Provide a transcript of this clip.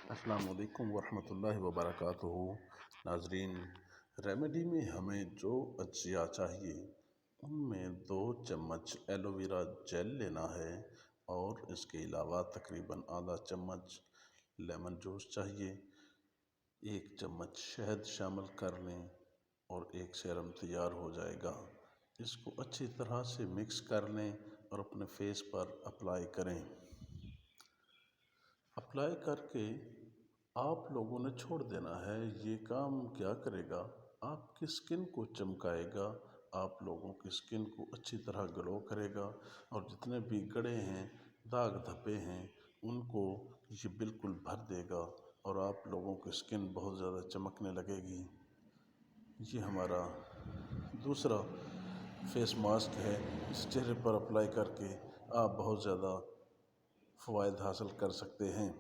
السلام علیکم ورحمۃ اللہ وبرکاتہ۔ ناظرین، ریمیڈی میں ہمیں جو اجزاء چاہیے ان میں 2 چمچ ایلو ویرا جیل لینا ہے اور اس کے علاوہ تقریباً آدھا چمچ لیمن جوس چاہیے، 1 چمچ شہد شامل کر لیں اور ایک سیرم تیار ہو جائے گا۔ اس کو اچھی طرح سے مکس کر لیں اور اپنے فیس پر اپلائی کریں۔ اپلائی کر کے آپ لوگوں نے چھوڑ دینا ہے۔ یہ کام کیا کرے گا؟ آپ کی سکن کو چمکائے گا، آپ لوگوں کی سکن کو اچھی طرح گلو کرے گا، اور جتنے بھی گڑے ہیں، داغ دھبے ہیں، ان کو یہ بالکل بھر دے گا اور آپ لوگوں کی سکن بہت زیادہ چمکنے لگے گی۔ یہ ہمارا دوسرا فیس ماسک ہے، اس چہرے پر اپلائی کر کے آپ بہت زیادہ فوائد حاصل کر سکتے ہیں۔